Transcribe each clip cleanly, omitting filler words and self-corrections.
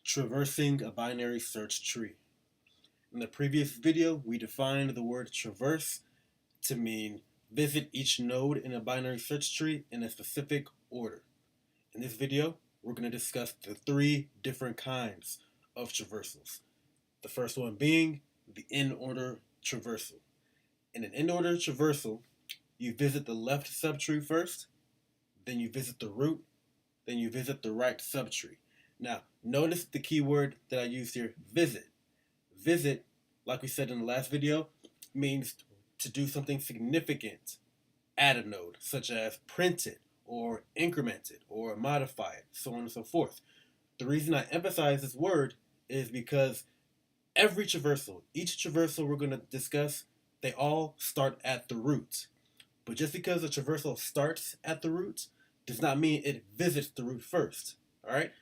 Traversing a binary search tree. In the previous video, we defined the word traverse to mean visit each node in a binary search tree in a specific order. In this video, we're going to discuss the three different kinds of traversals. The first one being the in-order traversal. In an in-order traversal, you visit the left subtree first, then you visit the root, then you visit the right subtree. Now, notice the keyword that I used here, visit. Visit, like we said in the last video, means to do something significant at a node, such as print it, or increment it, or modify it, so on and so forth. The reason I emphasize this word is because every traversal, each traversal we're going to discuss, they all start at the root. But just because a traversal starts at the root does not mean it visits the root first. All right?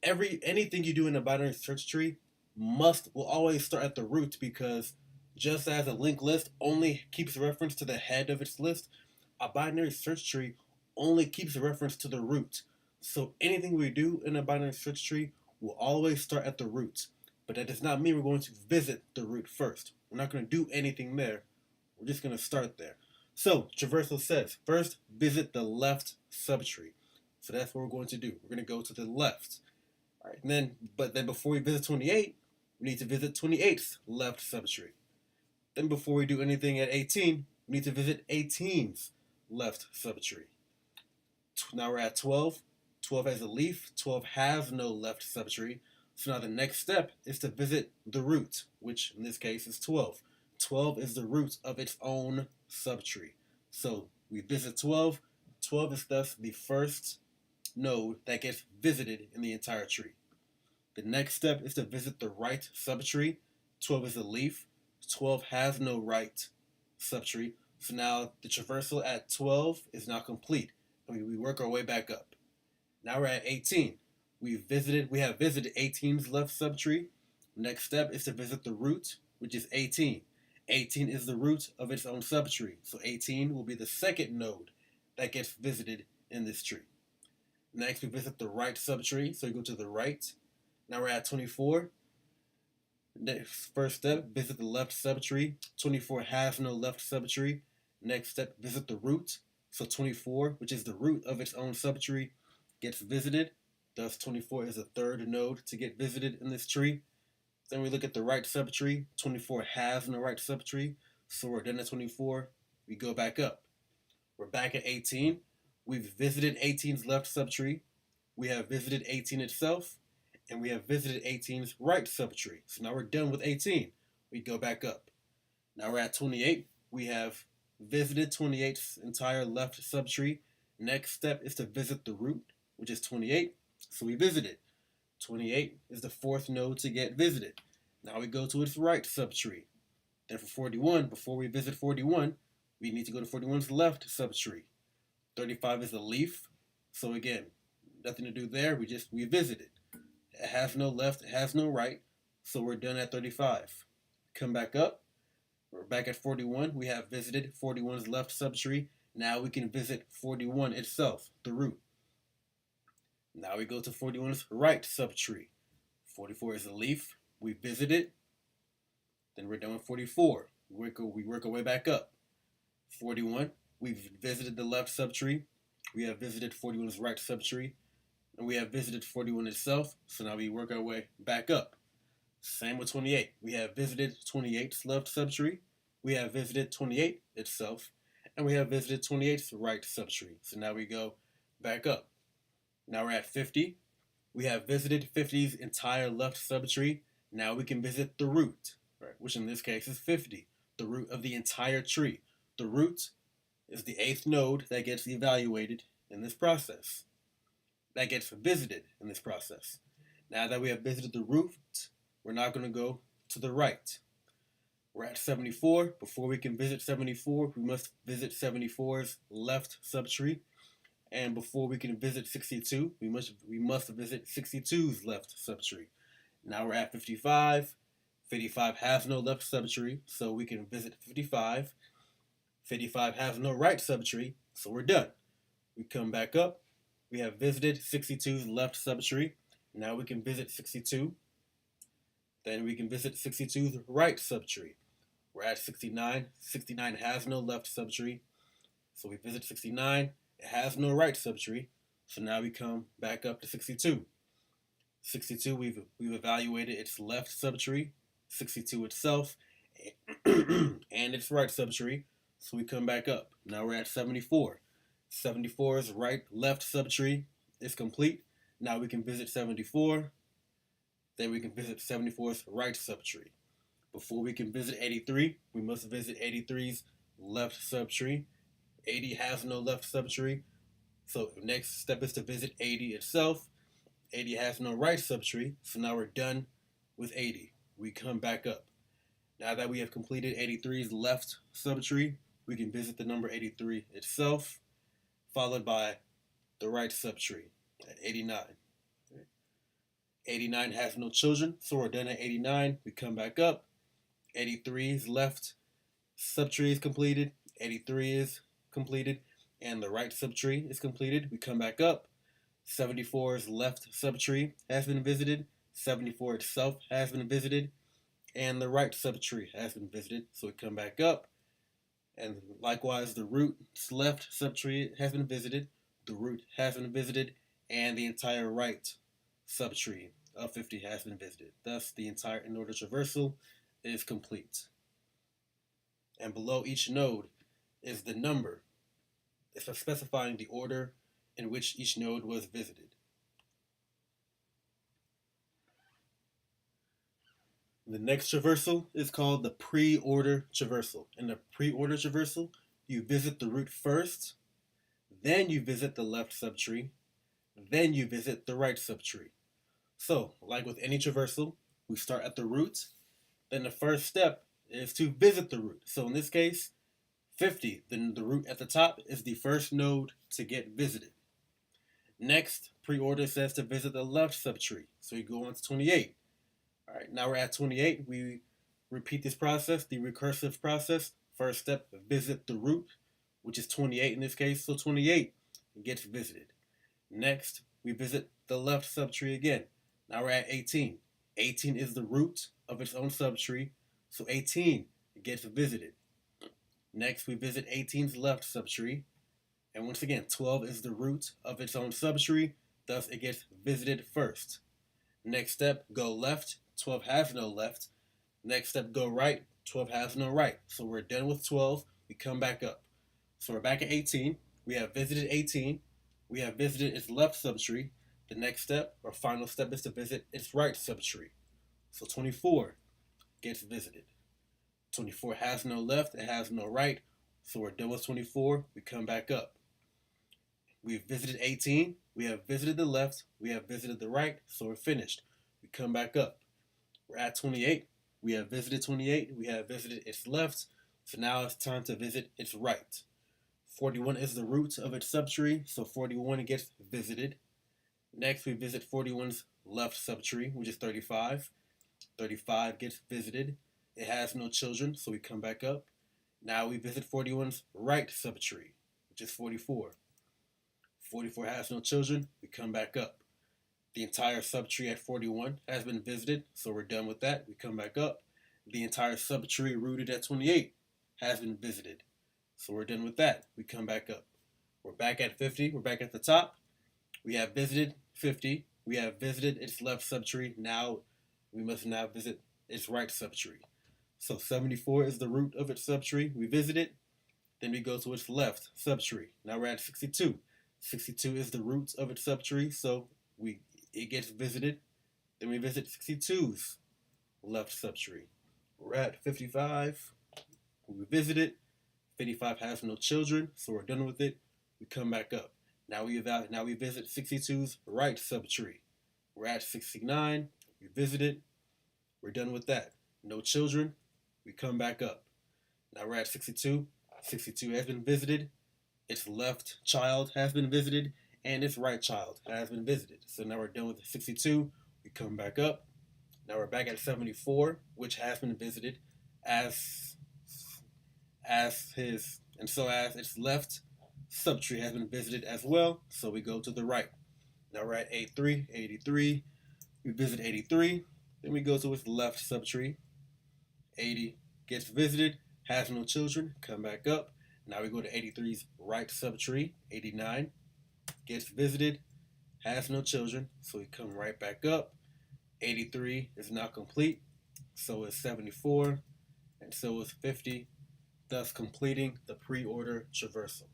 Anything you do in a binary search tree will always start at the root, because just as a linked list only keeps reference to the head of its list, a binary search tree only keeps reference to the root. So anything we do in a binary search tree will always start at the root. But that does not mean we're going to visit the root first. We're not going to do anything there. We're just going to start there. So traversal says, first visit the left subtree. So that's what we're going to do. We're going to go to the left. All right, but then before we visit 28, we need to visit 28's left subtree. Then before we do anything at 18, we need to visit 18's left subtree. Now we're at 12. 12 has a leaf. 12 has no left subtree. So now the next step is to visit the root, which in this case is 12. 12 is the root of its own subtree. So we visit 12. 12 is thus the first node that gets visited in the entire tree. The next step is to visit the right subtree. 12 is a leaf. 12 has no right subtree. So now the traversal at 12 is now complete. And we work our way back up. Now we're at 18. We have visited 18's left subtree. Next step is to visit the root, which is 18. 18 is the root of its own subtree. So 18 will be the second node that gets visited in this tree. Next, we visit the right subtree. So you go to the right. Now we're at 24. Next, first step, visit the left subtree. 24 has no left subtree. Next step, visit the root. So 24, which is the root of its own subtree, gets visited. Thus 24 is the third node to get visited in this tree. Then we look at the right subtree. 24 has no right subtree. So we're done at 24. We go back up. We're back at 18. We've visited 18's left subtree. We have visited 18 itself. And we have visited 18's right subtree. So now we're done with 18. We go back up. Now we're at 28. We have visited 28's entire left subtree. Next step is to visit the root, which is 28. So we visited. 28 is the fourth node to get visited. Now we go to its right subtree. Then for 41, before we visit 41, we need to go to 41's left subtree. 35 is a leaf. So again, nothing to do there. We visited. It has no left, it has no right. So we're done at 35. Come back up. We're back at 41. We have visited 41's left subtree. Now we can visit 41 itself, the root. Now we go to 41's right subtree. 44 is a leaf. We visit it. Then we're done with 44. We work our way back up. 41, we've visited the left subtree. We have visited 41's right subtree. And we have visited 41 itself. So now we work our way back up. Same with 28. We have visited 28's left subtree. We have visited 28 itself. And we have visited 28's right subtree. So now we go back up. Now we're at 50. We have visited 50's entire left subtree. Now we can visit the root, right, which in this case is 50, the root of the entire tree. The root is the 8th node that gets evaluated in this process, that gets visited in this process. Now that we have visited the root, we're now going to go to the right. We're at 74. Before we can visit 74, we must visit 74's left subtree. And before we can visit 62, we must visit 62's left subtree. Now we're at 55. 55 has no left subtree, so we can visit 55. 55 has no right subtree, so we're done. We come back up. We have visited 62's left subtree. Now we can visit 62. Then we can visit 62's right subtree. We're at 69. 69 has no left subtree. So we visit 69. It has no right subtree. So now we come back up to 62. 62, we've evaluated its left subtree, 62 itself, and its right subtree. So we come back up. Now we're at 74. 74's left subtree is complete. Now we can visit 74. Then we can visit 74's right subtree. Before we can visit 83, we must visit 83's left subtree. 80 has no left subtree. So the next step is to visit 80 itself. 80 has no right subtree, so now we're done with 80. We come back up. Now that we have completed 83's left subtree, we can visit the number 83 itself, followed by the right subtree at 89. 89 has no children, so we're done at 89. We come back up. 83's left subtree is completed. 83 is completed, and the right subtree is completed. We come back up. 74's left subtree has been visited. 74 itself has been visited, and the right subtree has been visited. So we come back up, and likewise the root's left subtree has been visited. The root has been visited, and the entire right subtree of 50 has been visited. Thus, the entire in-order traversal is complete. And below each node is the number. It's specifying the order in which each node was visited. The next traversal is called the preorder traversal. In the preorder traversal, you visit the root first, then you visit the left subtree, then you visit the right subtree. So, like with any traversal, we start at the root, then the first step is to visit the root. So in this case, 50, then the root at the top is the first node to get visited. Next, preorder says to visit the left subtree. So we go on to 28. All right, now we're at 28. We repeat this process, the recursive process. First step, visit the root, which is 28 in this case. So 28 gets visited. Next, we visit the left subtree again. Now we're at 18. 18 is the root of its own subtree. So 18 gets visited. Next, we visit 18's left subtree. And once again, 12 is the root of its own subtree, thus it gets visited first. Next step, go left, 12 has no left. Next step, go right, 12 has no right. So we're done with 12, we come back up. So we're back at 18, we have visited 18, we have visited its left subtree. The next step, or final step, is to visit its right subtree. So 24 gets visited. 24 has no left, it has no right, so we're done with 24, we come back up. We've visited 18, we have visited the left, we have visited the right, so we're finished. We come back up. We're at 28, we have visited 28, we have visited its left, so now it's time to visit its right. 41 is the root of its subtree, so 41 gets visited. Next, we visit 41's left subtree, which is 35. 35 gets visited. It has no children, so we come back up. Now we visit 41's right subtree, which is 44. 44 has no children, we come back up. The entire subtree at 41 has been visited, so we're done with that. We come back up. The entire subtree rooted at 28 has been visited, so we're done with that. We come back up. We're back at 50, we're back at the top. We have visited 50, we have visited its left subtree. Now we must now visit its right subtree. So 74 is the root of its subtree. We visit it, then we go to its left subtree. Now we're at 62. 62 is the root of its subtree, so it gets visited. Then we visit 62's left subtree. We're at 55. We visit it. 55 has no children, so we're done with it. We come back up. Now we visit 62's right subtree. We're at 69. We visit it. We're done with that. No children. We come back up. Now we're at 62. 62 has been visited. Its left child has been visited, and its right child has been visited. So now we're done with 62. We come back up. Now we're back at 74, which has been visited as its left subtree has been visited as well. So we go to the right. Now we're at 83. 83 We visit 83, then we go to its left subtree. 80 gets visited, has no children, come back up. Now we go to 83's right subtree. 89 gets visited, has no children, so we come right back up. 83 is now complete, so is 74, and so is 50, thus completing the pre-order traversal.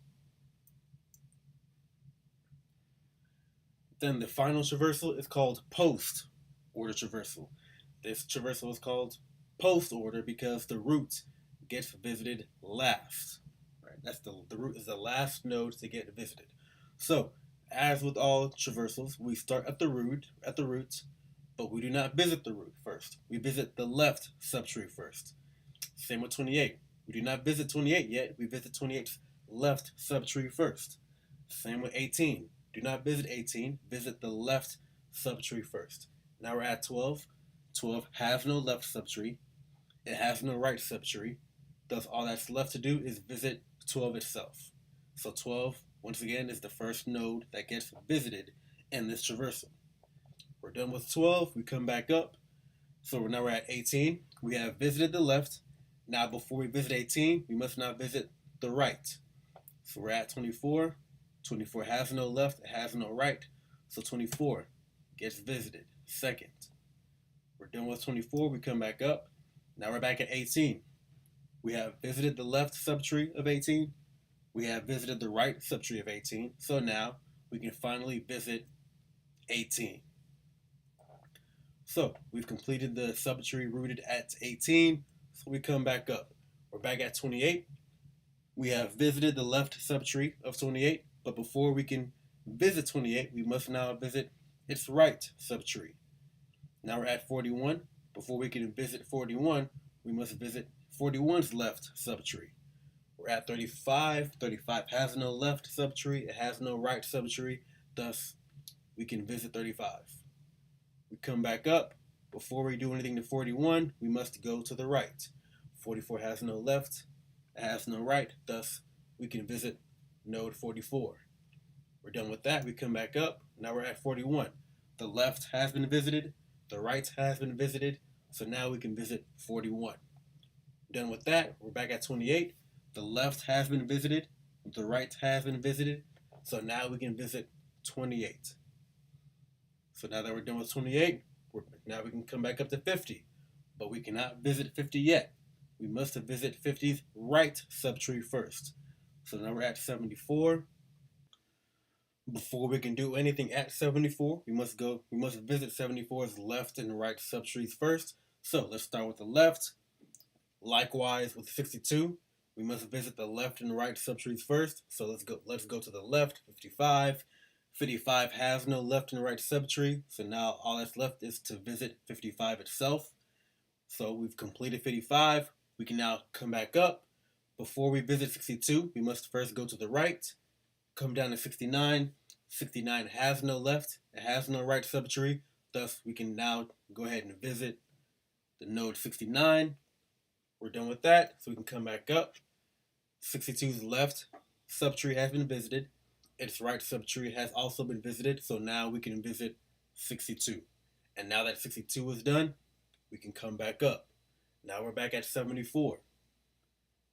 Then the final traversal is called post-order traversal. This traversal is called post-order because the root gets visited last. Right? That's the root is the last node to get visited. So, as with all traversals, we start at the root, but we do not visit the root first. We visit the left subtree first. Same with 28. We do not visit 28 yet. We visit 28's left subtree first. Same with 18. Do not visit 18. Visit the left subtree first. Now we're at 12. 12 has no left subtree. It has no right subtree. Thus, all that's left to do is visit 12 itself. So 12, once again, is the first node that gets visited in this traversal. We're done with 12. We come back up. So now we're at 18. We have visited the left. Now, before we visit 18, we must now visit the right. So we're at 24. 24 has no left, it has no right. So 24 gets visited. Second. We're done with 24, we come back up. Now we're back at 18. We have visited the left subtree of 18. We have visited the right subtree of 18. So now we can finally visit 18. So we've completed the subtree rooted at 18. So we come back up. We're back at 28. We have visited the left subtree of 28. But before we can visit 28, we must now visit its right subtree. Now we're at 41. Before we can visit 41, we must visit 41's left subtree. We're at 35. 35 has no left subtree. It has no right subtree. Thus, we can visit 35. We come back up. Before we do anything to 41, we must go to the right. 44 has no left. It has no right. Thus, we can visit node 44. We're done with that. We come back up. Now we're at 41. The left has been visited. The right has been visited. So now we can visit 41. Done with that. We're back at 28. The left has been visited. The right has been visited. So now we can visit 28. So now that we're done with 28, now we can come back up to 50. But we cannot visit 50 yet. We must visit 50's right subtree first. So now we're at 74. Before we can do anything at 74, we must visit 74's left and right subtrees first. So let's start with the left. Likewise with 62, we must visit the left and right subtrees first. So let's go to the left. 55. 55 has no left and right subtree. So now all that's left is to visit 55 itself. So we've completed 55. We can now come back up. Before we visit 62, we must first go to the right, come down to 69. 69 has no left, it has no right subtree, thus we can now go ahead and visit the node 69. We're done with that, so we can come back up. 62's left subtree has been visited, its right subtree has also been visited, so now we can visit 62. And now that 62 is done, we can come back up. Now we're back at 74.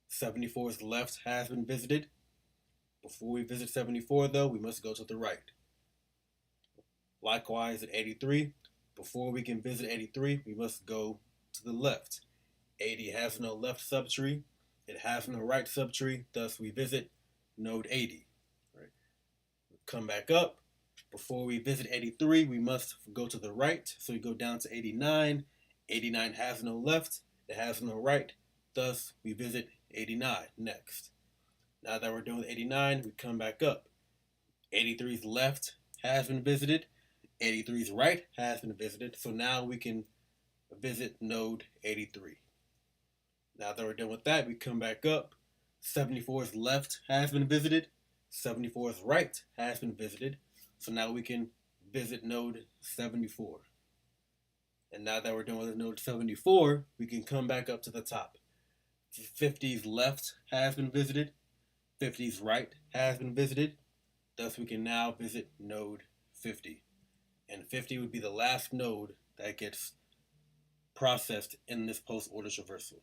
74's left has been visited. Before we visit 74, though, we must go to the right. Likewise at 83. Before we can visit 83, we must go to the left. 80 has no left subtree. It has no right subtree. Thus, we visit node 80. Right. Come back up. Before we visit 83, we must go to the right. So we go down to 89. 89 has no left. It has no right. Thus, we visit 89 next. Now that we're done with 89, we come back up. 83's left has been visited. 83's right has been visited. So now we can visit node 83. Now that we're done with that, we come back up. 74's left has been visited. 74's right has been visited. So now we can visit node 74. And now that we're done with node 74, we can come back up to the top. 50's left has been visited. 50's right has been visited. Thus we can now visit node 50. and 50 would be the last node that gets processed in this post-order traversal.